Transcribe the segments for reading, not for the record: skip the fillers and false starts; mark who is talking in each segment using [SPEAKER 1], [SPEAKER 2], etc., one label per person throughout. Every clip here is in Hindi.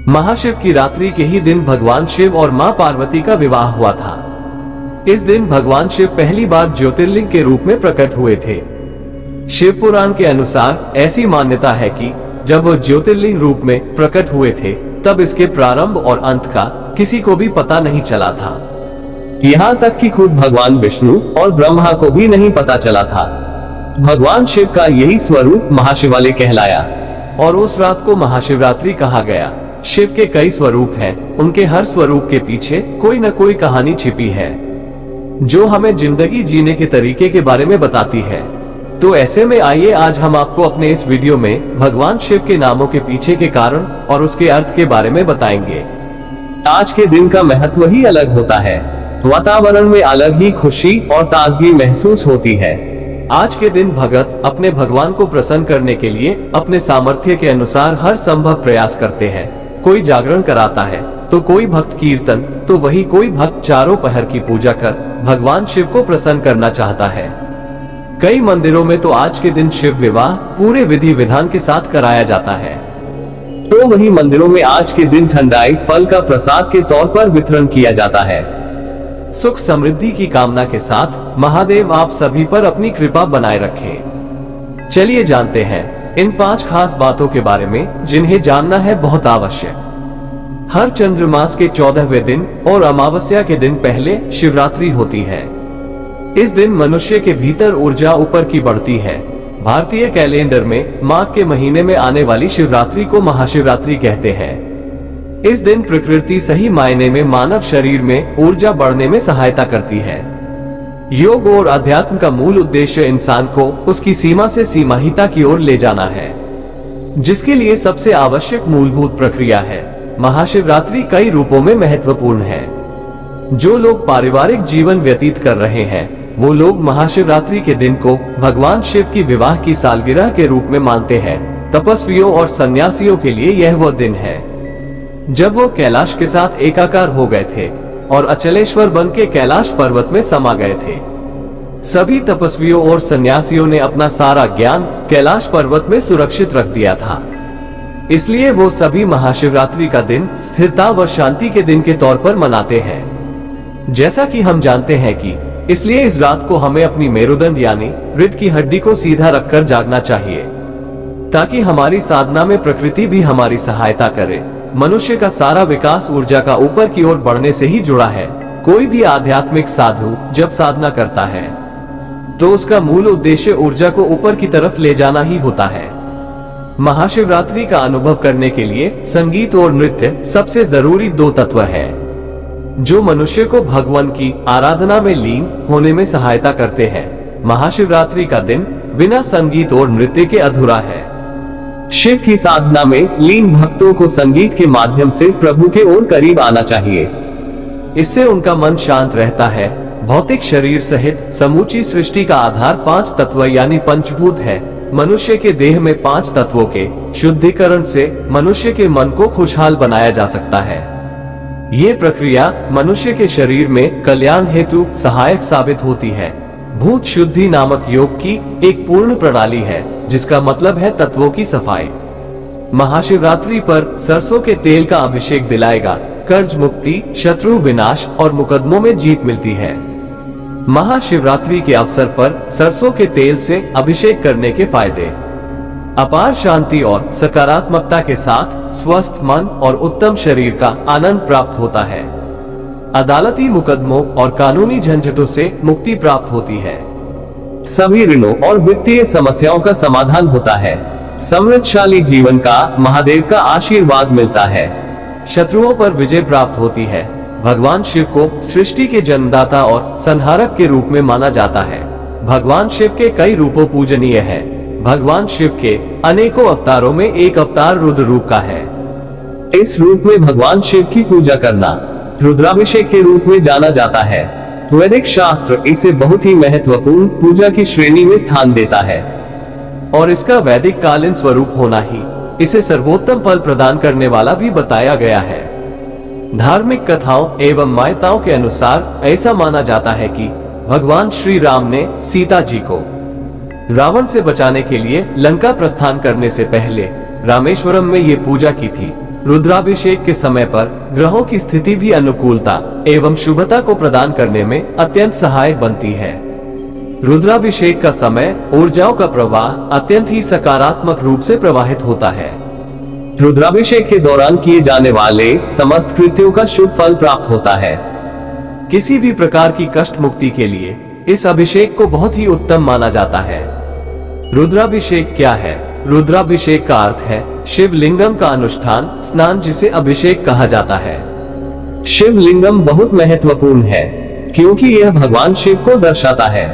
[SPEAKER 1] महाशिव की रात्रि के ही दिन भगवान शिव और मां पार्वती का विवाह हुआ था। इस दिन भगवान शिव पहली बार ज्योतिर्लिंग के रूप में प्रकट हुए थे। शिव पुराण के अनुसार ऐसी मान्यता है कि जब वो ज्योतिर्लिंग रूप में प्रकट हुए थे तब इसके प्रारंभ और अंत का किसी को भी पता नहीं चला था। यहाँ तक कि खुद भगवान विष्णु और ब्रह्मा को भी नहीं पता चला था। भगवान शिव का यही स्वरूप महाशिवालय कहलाया और उस रात को महाशिवरात्रि कहा गया। शिव के कई स्वरूप हैं, उनके हर स्वरूप के पीछे कोई न कोई कहानी छिपी है जो हमें जिंदगी जीने के तरीके के बारे में बताती है। तो ऐसे में आइए आज हम आपको अपने इस वीडियो में भगवान शिव के नामों के पीछे के कारण और उसके अर्थ के बारे में बताएंगे। आज के दिन का महत्व ही अलग होता है। वातावरण में अलग ही खुशी और ताजगी महसूस होती है। आज के दिन भगत अपने भगवान को प्रसन्न करने के लिए अपने सामर्थ्य के अनुसार हर संभव प्रयास करते हैं। कोई जागरण कराता है तो कोई भक्त कीर्तन, तो वही कोई भक्त चारों पहर की पूजा कर भगवान शिव को प्रसन्न करना चाहता है। कई मंदिरों में तो आज के दिन शिव विवाह पूरे विधि विधान के साथ कराया जाता है। तो वही मंदिरों में आज के दिन ठंडाई फल का प्रसाद के तौर पर वितरण किया जाता है। सुख समृद्धि की कामना के साथ महादेव आप सभी पर अपनी कृपा बनाए रखें। चलिए जानते हैं इन 5 खास बातों के बारे में जिन्हें जानना है बहुत आवश्यक। हर चंद्रमास के 14वें दिन और अमावस्या के दिन पहले शिवरात्रि होती है। इस दिन मनुष्य के भीतर ऊर्जा ऊपर की बढ़ती है। भारतीय कैलेंडर में माघ के महीने में आने वाली शिवरात्रि को महाशिवरात्रि कहते हैं। इस दिन प्रकृति सही मायने में मानव शरीर में ऊर्जा बढ़ने में सहायता करती है। योग और अध्यात्म का मूल उद्देश्य इंसान को उसकी सीमा से सीमाहिता की ओर ले जाना है, जिसके लिए सबसे आवश्यक मूलभूत प्रक्रिया है। महाशिवरात्रि कई रूपों में महत्वपूर्ण है। जो लोग पारिवारिक जीवन व्यतीत कर रहे हैं वो लोग महाशिवरात्रि के दिन को भगवान शिव की विवाह की सालगिरह के रूप में मानते हैं। तपस्वियों और सन्यासियों के लिए यह वो दिन है जब वो कैलाश के साथ एकाकार हो गए थे और अचलेश्वर बन के कैलाश पर्वत में समा गए थे। सभी तपस्वियों और सन्यासियों ने अपना सारा ज्ञान कैलाश पर्वत में सुरक्षित रख दिया था। इसलिए वो सभी महाशिवरात्रि का दिन स्थिरता व शांति के दिन के तौर पर मनाते हैं। जैसा कि हम जानते हैं कि इसलिए इस रात को हमें अपनी मेरुदंड यानी रीढ़ की हड्डी को सीधा रखकर जागना चाहिए, ताकि हमारी साधना में प्रकृति भी हमारी सहायता करे। मनुष्य का सारा विकास ऊर्जा का ऊपर की ओर बढ़ने से ही जुड़ा है। कोई भी आध्यात्मिक साधु जब साधना करता है तो उसका मूल उद्देश्य ऊर्जा को ऊपर की तरफ ले जाना ही होता है। महाशिवरात्रि का अनुभव करने के लिए संगीत और नृत्य सबसे जरूरी 2 तत्व है जो मनुष्य को भगवान की आराधना में लीन होने में सहायता करते हैं। महाशिवरात्रि का दिन बिना संगीत और नृत्य के अधूरा है। शिव की साधना में लीन भक्तों को संगीत के माध्यम से प्रभु के और करीब आना चाहिए। इससे उनका मन शांत रहता है। भौतिक शरीर सहित समूची सृष्टि का आधार 5 तत्व यानी पंचभूत है। मनुष्य के देह में 5 तत्वों के शुद्धिकरण से मनुष्य के मन को खुशहाल बनाया जा सकता है। ये प्रक्रिया मनुष्य के शरीर में कल्याण हेतु सहायक साबित होती है। भूत शुद्धि नामक योग की एक पूर्ण प्रणाली है, जिसका मतलब है तत्वों की सफाई। महाशिवरात्रि पर सरसों के तेल का अभिषेक दिलाएगा कर्ज मुक्ति, शत्रु विनाश और मुकदमों में जीत मिलती है। महाशिवरात्रि के अवसर पर सरसों के तेल से अभिषेक करने के फायदे: अपार शांति और सकारात्मकता के साथ स्वस्थ मन और उत्तम शरीर का आनंद प्राप्त होता है। अदालती मुकदमों और कानूनी झंझटों से मुक्ति प्राप्त होती है। सभी ऋणों और वित्तीय समस्याओं का समाधान होता है। समृद्धशाली जीवन का महादेव का आशीर्वाद मिलता है। शत्रुओं पर विजय प्राप्त होती है। भगवान शिव को सृष्टि के जन्मदाता और संहारक के रूप में माना जाता है। भगवान शिव के कई रूपों पूजनीय है। भगवान शिव के अनेकों अवतारों में एक अवतार रुद्र रूप का है। इस रूप में भगवान शिव की पूजा करना रुद्राभिषेक के रूप में जाना जाता है। वैदिक शास्त्र इसे बहुत ही महत्वपूर्ण पूजा की श्रेणी में स्थान देता है और इसका वैदिक कालीन स्वरूप होना ही इसे सर्वोत्तम फल प्रदान करने वाला भी बताया गया है। धार्मिक कथाओं एवं मान्यताओं के अनुसार ऐसा माना जाता है कि भगवान श्री राम ने सीता जी को रावण से बचाने के लिए लंका प्रस्थान करने से पहले रामेश्वरम में ये पूजा की थी। रुद्राभिषेक के समय पर ग्रहों की स्थिति भी अनुकूलता एवं शुभता को प्रदान करने में अत्यंत सहायक बनती है। रुद्राभिषेक का समय ऊर्जाओं का प्रवाह अत्यंत ही सकारात्मक रूप से प्रवाहित होता है। रुद्राभिषेक के दौरान किए जाने वाले समस्त कृत्यों का शुभ फल प्राप्त होता है। किसी भी प्रकार की कष्ट मुक्ति के लिए इस अभिषेक को बहुत ही उत्तम माना जाता है। रुद्राभिषेक क्या है? रुद्राभिषेक का अर्थ है शिवलिंगम का अनुष्ठान स्नान, जिसे अभिषेक कहा जाता है। शिवलिंगम बहुत महत्वपूर्ण है क्योंकि यह भगवान शिव को दर्शाता है।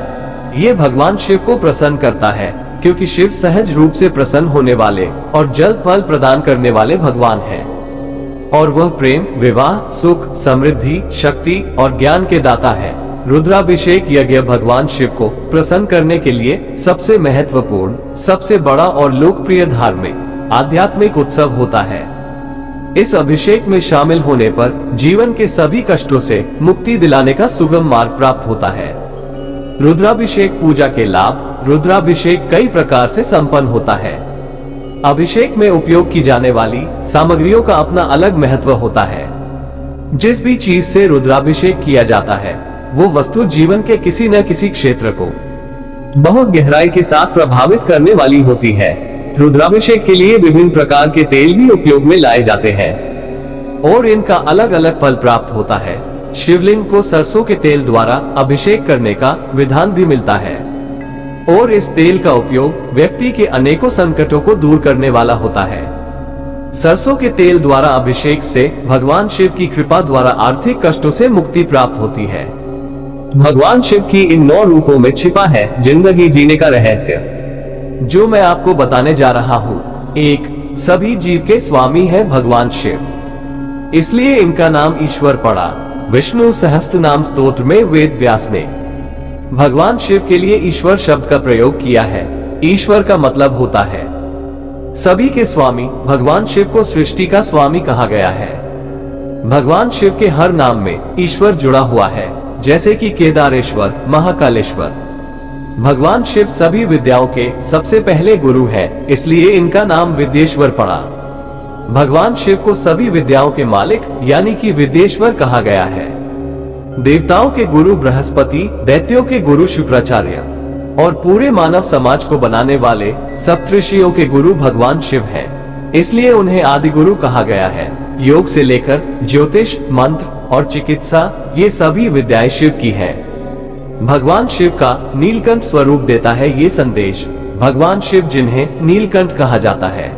[SPEAKER 1] यह भगवान शिव को प्रसन्न करता है क्योंकि शिव सहज रूप से प्रसन्न होने वाले और जल्द फल प्रदान करने वाले भगवान हैं। और वह प्रेम, विवाह, सुख, समृद्धि, शक्ति और ज्ञान के दाता है। रुद्राभिषेक यज्ञ भगवान शिव को प्रसन्न करने के लिए सबसे महत्वपूर्ण, सबसे बड़ा और लोकप्रिय धार्मिक आध्यात्मिक उत्सव होता है। इस अभिषेक में शामिल होने पर जीवन के सभी कष्टों से मुक्ति दिलाने का सुगम मार्ग प्राप्त होता है। रुद्राभिषेक पूजा के लाभ। रुद्राभिषेक कई प्रकार से संपन्न होता है। अभिषेक में उपयोग की जाने वाली सामग्रियों का अपना अलग महत्व होता है। जिस भी चीज से रुद्राभिषेक किया जाता है वो वस्तु जीवन के किसी न किसी क्षेत्र को बहुत गहराई के साथ प्रभावित करने वाली होती है। रुद्राभिषेक के लिए विभिन्न प्रकार के तेल भी उपयोग में लाए जाते हैं और इनका अलग अलग फल प्राप्त होता है। शिवलिंग को सरसों के तेल द्वारा अभिषेक करने का विधान भी मिलता है और इस तेल का उपयोग व्यक्ति के अनेकों संकटों को दूर करने वाला होता है। सरसों के तेल द्वारा अभिषेक से भगवान शिव की कृपा द्वारा आर्थिक कष्टों से मुक्ति प्राप्त होती है। भगवान शिव की इन 9 रूपों में छिपा है जिंदगी जीने का रहस्य, जो मैं आपको बताने जा रहा हूँ। 1. सभी जीव के स्वामी है भगवान शिव, इसलिए इनका नाम ईश्वर पड़ा। विष्णु सहस्त्रनाम स्तोत्र में वेद व्यास ने भगवान शिव के लिए ईश्वर शब्द का प्रयोग किया है। ईश्वर का मतलब होता है सभी के स्वामी। भगवान शिव को सृष्टि का स्वामी कहा गया है। भगवान शिव के हर नाम में ईश्वर जुड़ा हुआ है, जैसे कि केदारेश्वर, महाकालेश्वर। भगवान शिव सभी विद्याओं के सबसे पहले गुरु हैं, इसलिए इनका नाम विद्येश्वर पड़ा। भगवान शिव को सभी विद्याओं के मालिक यानी कि विद्येश्वर कहा गया है। देवताओं के गुरु बृहस्पति, दैत्यों के गुरु शुक्राचार्य और पूरे मानव समाज को बनाने वाले सप्तऋषियों के गुरु भगवान शिव हैं, इसलिए उन्हें आदि गुरु कहा गया है। योग से लेकर ज्योतिष, मंत्र और चिकित्सा, ये सभी विद्याएं शिव की हैं। भगवान शिव का नीलकंठ स्वरूप देता है ये संदेश। भगवान शिव जिन्हें नीलकंठ कहा जाता है,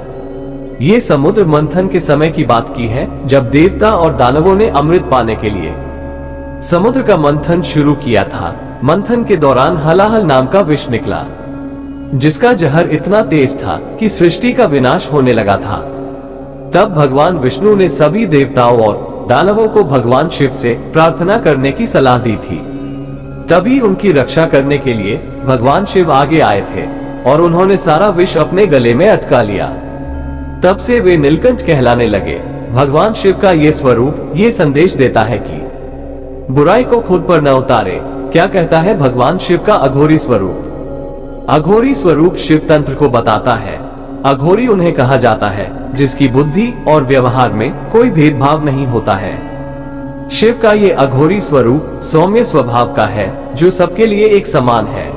[SPEAKER 1] ये समुद्र मंथन के समय की बात की है, जब देवता और दानवों ने अमृत पाने के लिए समुद्र का मंथन शुरू किया था। मंथन के दौरान हलाहल नाम का विष निकला, जिसका जहर इतना तेज था कि सृष्टि का विनाश होने लगा था। तब भगवान विष्णु ने सभी देवताओं और दानवों को भगवान शिव से प्रार्थना करने की सलाह दी थी। तभी उनकी रक्षा करने के लिए भगवान शिव आगे आए थे और उन्होंने सारा विष अपने गले में अटका लिया। तब से वे नीलकंठ कहलाने लगे। भगवान शिव का ये स्वरूप ये संदेश देता है कि बुराई को खुद पर न उतारे। क्या कहता है भगवान शिव का अघोरी स्वरूप? अघोरी स्वरूप शिव तंत्र को बताता है। अघोरी उन्हें कहा जाता है जिसकी बुद्धि और व्यवहार में कोई भेदभाव नहीं होता है। शिव का ये अघोरी स्वरूप सौम्य स्वभाव का है, जो सबके लिए एक समान है।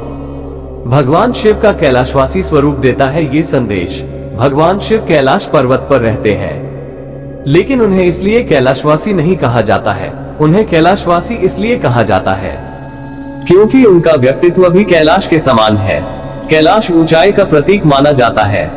[SPEAKER 1] भगवान शिव का कैलाशवासी स्वरूप देता है ये संदेश। भगवान शिव कैलाश पर्वत पर रहते हैं, लेकिन उन्हें इसलिए कैलाशवासी नहीं कहा जाता है। उन्हें कैलाशवासी इसलिए कहा जाता है क्योंकि उनका व्यक्तित्व भी कैलाश के समान है। कैलाश ऊंचाई का प्रतीक माना जाता है।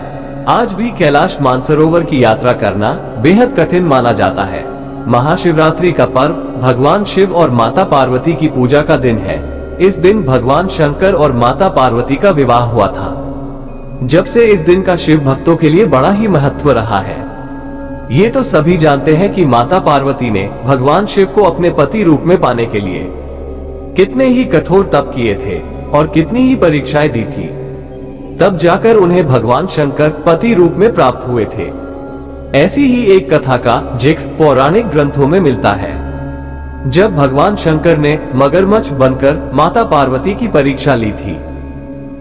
[SPEAKER 1] आज भी कैलाश मानसरोवर की यात्रा करना बेहद कठिन माना जाता है। महाशिवरात्रि का पर्व भगवान शिव और माता पार्वती की पूजा का दिन है। इस दिन भगवान शंकर और माता पार्वती का विवाह हुआ था। जब से इस दिन का शिव भक्तों के लिए बड़ा ही महत्व रहा है। ये तो सभी जानते हैं कि माता पार्वती ने भगवान शिव को अपने पति रूप में पाने के लिए कितने ही कठोर तप किए थे और कितनी ही परीक्षाएं दी थी, तब जाकर उन्हें भगवान शंकर पति रूप में प्राप्त हुए थे। ऐसी ही एक कथा का जिक्र पौराणिक ग्रंथों में मिलता है, जब भगवान शंकर ने मगरमच्छ बनकर माता पार्वती की परीक्षा ली थी।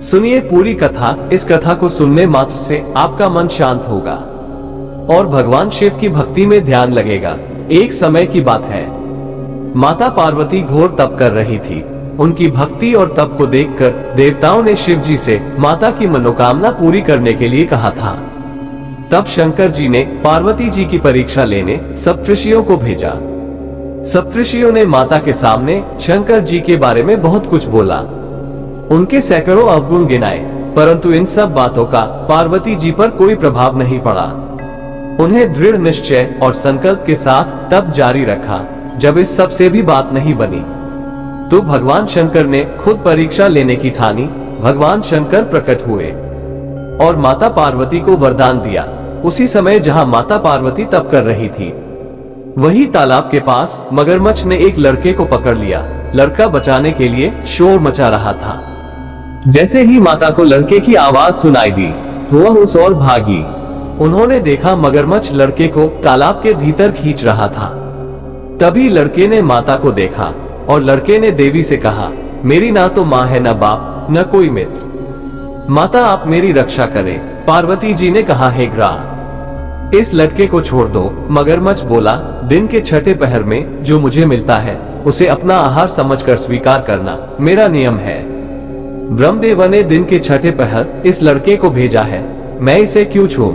[SPEAKER 1] सुनिए पूरी कथा। इस कथा को सुनने मात्र से आपका मन शांत होगा और भगवान शिव की भक्ति में ध्यान लगेगा। एक समय की बात है, माता पार्वती घोर तप कर रही थी। उनकी भक्ति और तप को देखकर देवताओं ने शिव जी से माता की मनोकामना पूरी करने के लिए कहा था। तब शंकर जी ने पार्वती जी की परीक्षा लेने सप्तऋषियों को भेजा। सप्तऋषियों ने माता के सामने शंकर जी के बारे में बहुत कुछ बोला। उनके सैकड़ों अवगुण गिनाए, परंतु इन सब बातों का पार्वती जी पर कोई प्रभाव नहीं पड़ा। उन्हें दृढ़ निश्चय और संकल्प के साथ तप जारी रखा। जब इस सब से भी बात नहीं बनी तो भगवान शंकर ने खुद परीक्षा लेने की ठानी। भगवान शंकर प्रकट हुए और माता पार्वती को वरदान दिया। उसी समय जहां माता पार्वती तप कर रही थी, वही तालाब के पास मगरमच्छ ने एक लड़के को पकड़ लिया। लड़का बचाने के लिए शोर मचा रहा था। जैसे ही माता को लड़के की आवाज सुनाई दी, वह उस ओर भागी। उन्होंने देखा मगरमच्छ लड़के को तालाब के भीतर खींच रहा था। तभी लड़के ने माता को देखा और लड़के ने देवी से कहा, मेरी ना तो माँ है, न बाप, न कोई मित्र। माता आप मेरी रक्षा करें। पार्वती जी ने कहा, हे ग्राह, इस लड़के को छोड़ दो। मगरमच्छ बोला, दिन के छठे पहर में जो मुझे मिलता है उसे अपना आहार समझकर स्वीकार करना मेरा नियम है। ब्रह्मदेव ने दिन के छठे पहर इस लड़के को भेजा है, मैं इसे क्यों छूऊं?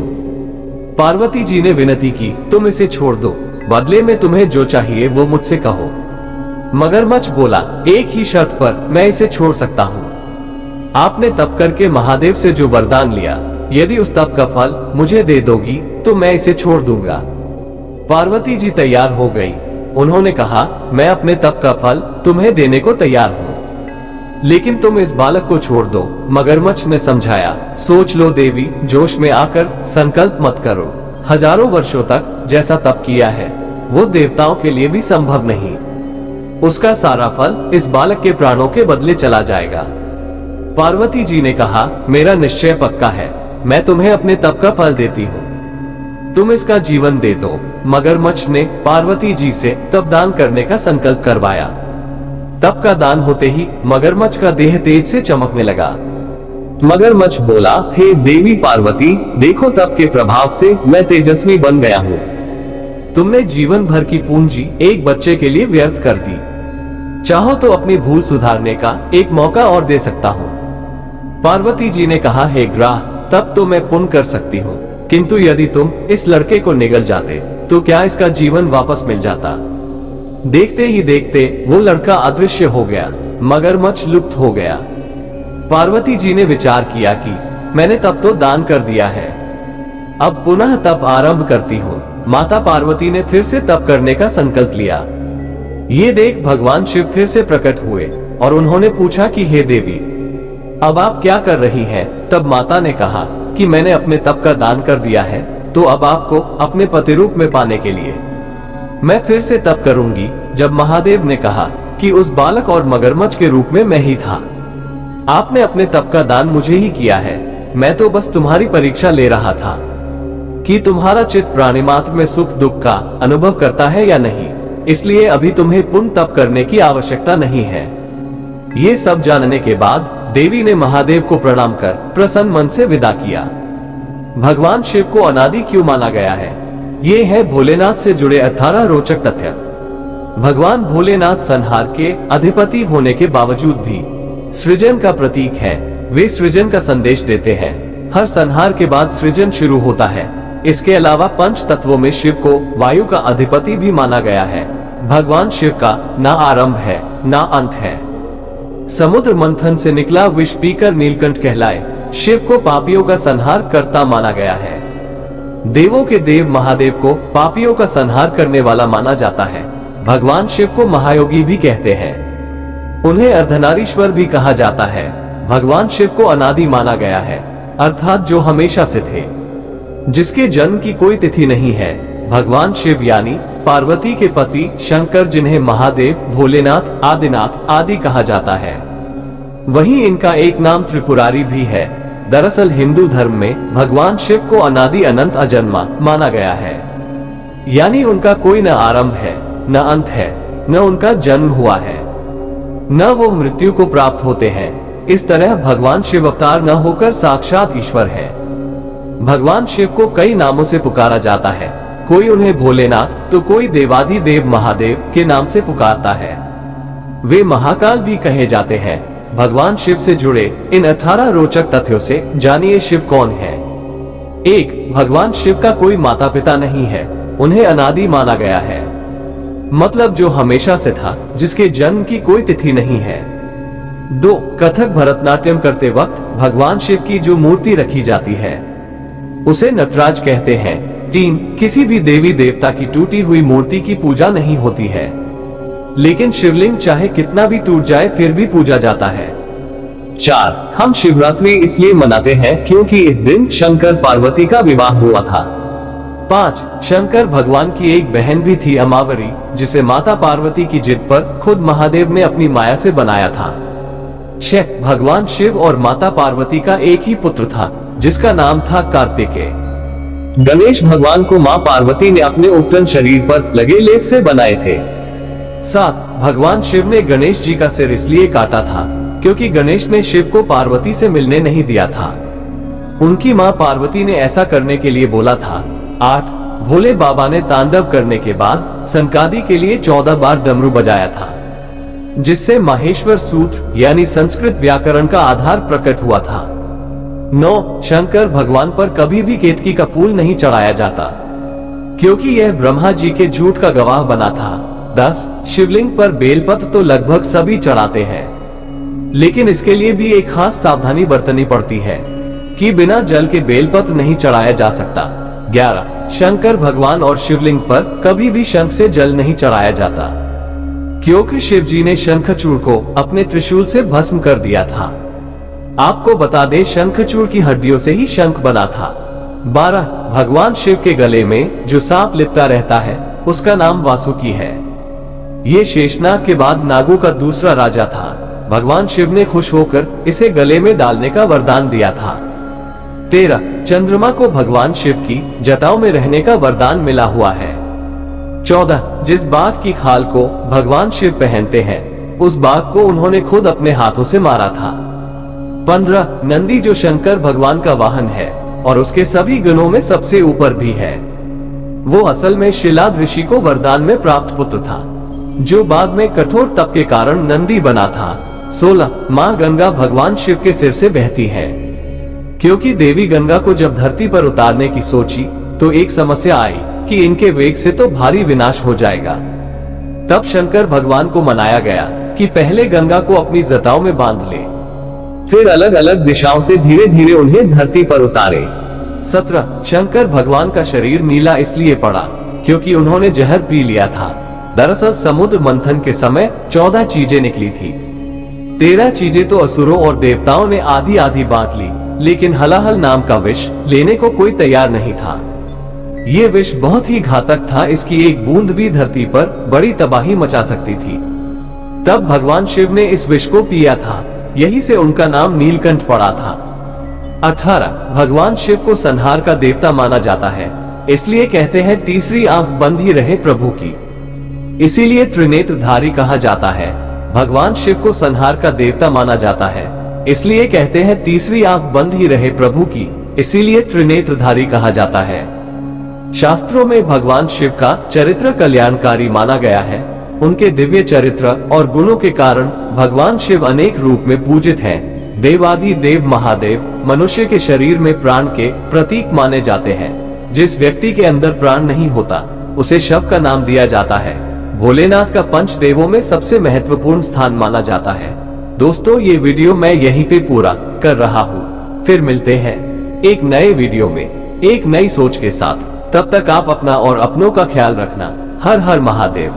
[SPEAKER 1] पार्वती जी ने विनती की, तुम इसे छोड़ दो, बदले में तुम्हें जो चाहिए वो मुझसे कहो। मगरमच्छ बोला, एक ही शर्त पर मैं इसे छोड़ सकता हूँ। आपने तप करके महादेव से जो वरदान लिया, यदि उस तप का फल मुझे दे दोगी तो मैं इसे छोड़ दूंगा। पार्वती जी तैयार हो गई। उन्होंने कहा, मैं अपने तप का फल तुम्हें देने को तैयार हूँ, लेकिन तुम इस बालक को छोड़ दो। मगरमच्छ ने समझाया, सोच लो देवी, जोश में आकर संकल्प मत करो। हजारों वर्षों तक जैसा तप किया है वो देवताओं के लिए भी संभव नहीं। उसका सारा फल इस बालक के प्राणों के बदले चला जाएगा। पार्वती जी ने कहा, मेरा निश्चय पक्का है, मैं तुम्हें अपने तप का फल देती हूँ, तुम इसका जीवन दे दो। मगरमच्छ ने पार्वती जी से तप दान करने का संकल्प करवाया। तप का दान होते ही मगरमच्छ का देह तेज से चमकने लगा। मगरमच्छ बोला, हे देवी पार्वती, देखो तप के प्रभाव से मैं तेजस्वी बन गया हूँ। तुमने जीवन भर की पूंजी एक बच्चे के लिए व्यर्थ कर दी। चाहो तो अपनी भूल सुधारने का एक मौका और दे सकता हूँ। पार्वती जी ने कहा, हे ग्राह, तब तो मैं पुण्य कर सकती हूँ, किंतु यदि तुम इस लड़के को निगल जाते तो क्या इसका जीवन वापस मिल जाता? देखते ही देखते वो लड़का अदृश्य हो गया। मगरमच्छ लुप्त हो गया। पार्वती जी ने विचार किया कि मैंने तप तो दान कर दिया है, अब पुनः तप आरंभ करती हूँ। माता पार्वती ने फिर से तप करने का संकल्प लिया। ये देख भगवान शिव फिर से प्रकट हुए और उन्होंने पूछा कि हे देवी, अब आप क्या कर रही हैं? तब माता ने कहा कि मैंने अपने तप का दान कर दिया है, तो अब आपको अपने पति रूप में पाने के लिए मैं फिर से तप करूंगी। जब महादेव ने कहा कि उस बालक और मगरमच्छ के रूप में मैं ही था, आपने अपने तप का दान मुझे ही किया है, मैं तो बस तुम्हारी परीक्षा ले रहा था कि तुम्हारा चित्त प्राणी मात्र में सुख दुख का अनुभव करता है या नहीं, इसलिए अभी तुम्हें पुण्य तप करने की आवश्यकता नहीं है। ये सब जानने के बाद देवी ने महादेव को प्रणाम कर प्रसन्न मन से विदा किया। भगवान शिव को अनादि क्यों माना गया है? ये है भोलेनाथ से जुड़े 18 रोचक तथ्य। भगवान भोलेनाथ संहार के अधिपति होने के बावजूद भी सृजन का प्रतीक है। वे सृजन का संदेश देते हैं। हर संहार के बाद सृजन शुरू होता है। इसके अलावा पंच तत्वों में शिव को वायु का अधिपति भी माना गया है। भगवान शिव का ना आरंभ है ना अंत है। समुद्र मंथन से निकला विष पीकर नीलकंठ कहलाए। शिव को पापियों का संहार करता माना गया है। देवों के देव महादेव को पापियों का संहार करने वाला माना जाता है। भगवान शिव को महायोगी भी कहते हैं। उन्हें अर्धनारीश्वर भी कहा जाता है। भगवान शिव को अनादि माना गया है, अर्थात जो हमेशा से थे, जिसके जन्म की कोई तिथि नहीं है। भगवान शिव यानी पार्वती के पति शंकर, जिन्हें महादेव, भोलेनाथ, आदिनाथ आदि कहा जाता है। वहीं इनका एक नाम त्रिपुरारी भी है। दरअसल हिंदू धर्म में भगवान शिव को अनादि अनंत अजन्मा माना गया है, यानी उनका कोई न आरंभ है न अंत है, न उनका जन्म हुआ है, न वो मृत्यु को प्राप्त होते हैं। इस तरह भगवान शिव अवतार न होकर साक्षात ईश्वर है। भगवान शिव को कई नामों से पुकारा जाता है। कोई उन्हें भोलेनाथ तो कोई देवाधिदेव महादेव के नाम से पुकारता है। वे महाकाल भी कहे जाते हैं। भगवान शिव से जुड़े इन 18 रोचक तथ्यों से जानिए शिव कौन है। 1. भगवान शिव का कोई माता पिता नहीं है, उन्हें अनादि माना गया है। मतलब जो हमेशा से था, जिसके जन्म की कोई तिथि नहीं है। 2. कथक भरतनाट्यम करते वक्त भगवान शिव की जो मूर्ति रखी जाती है उसे नटराज कहते हैं। 3. किसी भी देवी देवता की टूटी हुई मूर्ति की पूजा नहीं होती है, लेकिन शिवलिंग चाहे कितना भी टूट जाए फिर भी पूजा जाता है। 4. हम शिवरात्रि इसलिए मनाते हैं क्योंकि इस दिन शंकर पार्वती का विवाह हुआ था। 5. शंकर भगवान की एक बहन भी थी अमावरी, जिसे माता पार्वती की जिद पर खुद महादेव ने अपनी माया से बनाया था। 6. भगवान शिव और माता पार्वती का एक ही पुत्र था, जिसका नाम था कार्तिकेय। गणेश भगवान को मां पार्वती ने अपने उपटन शरीर पर लगे लेप से बनाए थे। 7. भगवान शिव ने गणेश जी का सिर इसलिए काटा था क्योंकि गणेश ने शिव को पार्वती से मिलने नहीं दिया था। उनकी मां पार्वती ने ऐसा करने के लिए बोला था। 8. भोले बाबा ने तांडव करने के बाद संकादी के लिए 14 बार डमरू बजाया था, जिससे माहेश्वर सूत्र यानी संस्कृत व्याकरण का आधार प्रकट हुआ था। 9. शंकर भगवान पर कभी भी केतकी का फूल नहीं चढ़ाया जाता, क्योंकि यह ब्रह्मा जी के झूठ का गवाह बना था। 10. शिवलिंग पर बेलपत्र तो लगभग सभी चढ़ाते हैं, लेकिन इसके लिए भी एक खास सावधानी बरतनी पड़ती है कि बिना जल के बेलपत्र नहीं चढ़ाया जा सकता। 11. शंकर भगवान और शिवलिंग पर कभी भी शंख से जल नहीं चढ़ाया जाता, क्योंकि शिव जी ने शंखचूड़ को अपने त्रिशूल से भस्म कर दिया था। आपको बता दें, शंखचूड़ की हड्डियों से ही शंख बना था। 12. भगवान शिव के गले में जो सांप लिपटा रहता है उसका नाम वासुकी है। ये शेषनाग के बाद नागों का दूसरा राजा था। भगवान शिव ने खुश होकर इसे गले में डालने का वरदान दिया था। 13. चंद्रमा को भगवान शिव की जटाओं में रहने का वरदान मिला हुआ है। 14. जिस बाघ की खाल को भगवान शिव पहनते हैं, उस बाघ को उन्होंने खुद अपने हाथों से मारा था। 15. नंदी जो शंकर भगवान का वाहन है और उसके सभी गुणों में सबसे ऊपर भी है, वो असल में शिलाद ऋषि को वरदान में प्राप्त पुत्र था, जो बाद में कठोर तप के कारण नंदी बना था। 16. माँ गंगा भगवान शिव के सिर से बहती है, क्योंकि देवी गंगा को जब धरती पर उतारने की सोची तो एक समस्या आई कि इनके वेग से तो भारी विनाश हो जाएगा। तब शंकर भगवान को मनाया गया कि पहले गंगा को अपनी जटाओं में बांध ले, फिर अलग अलग दिशाओं से धीरे धीरे उन्हें धरती पर उतारे। 17. शंकर भगवान का शरीर नीला इसलिए पड़ा क्योंकि उन्होंने जहर पी लिया था। दरअसल समुद्र मंथन के समय 14 चीजें निकली थी। 13 चीजें तो असुरों और देवताओं ने आधी आधी बांट ली, लेकिन हलाहल नाम का विष लेने को कोई तैयार नहीं था। ये विष बहुत ही घातक था, इसकी एक बूंद भी धरती पर बड़ी तबाही मचा सकती थी। तब भगवान शिव ने इस विष को पिया था, यही से उनका नाम नीलकंठ पड़ा था। 18. भगवान शिव को संहार का देवता माना जाता है, इसलिए कहते हैं तीसरी आंख बंद ही रहे प्रभु की, इसीलिए त्रिनेत्रधारी कहा जाता है। भगवान शिव को संहार का देवता माना जाता है, इसलिए कहते हैं तीसरी आंख बंद ही रहे प्रभु की, इसीलिए त्रिनेत्रधारी कहा जाता है। शास्त्रों में भगवान शिव का चरित्र कल्याणकारी माना गया है। उनके दिव्य चरित्र और गुणों के कारण भगवान शिव अनेक रूप में पूजित हैं। देवादि देव महादेव मनुष्य के शरीर में प्राण के प्रतीक माने जाते हैं। जिस व्यक्ति के अंदर प्राण नहीं होता उसे शव का नाम दिया जाता है। भोलेनाथ का पंच देवों में सबसे महत्वपूर्ण स्थान माना जाता है। दोस्तों, ये वीडियो मैं यहीं पे पूरा कर रहा हूँ। फिर मिलते हैं एक नए वीडियो में एक नई सोच के साथ। तब तक आप अपना और अपनों का ख्याल रखना। हर हर महादेव।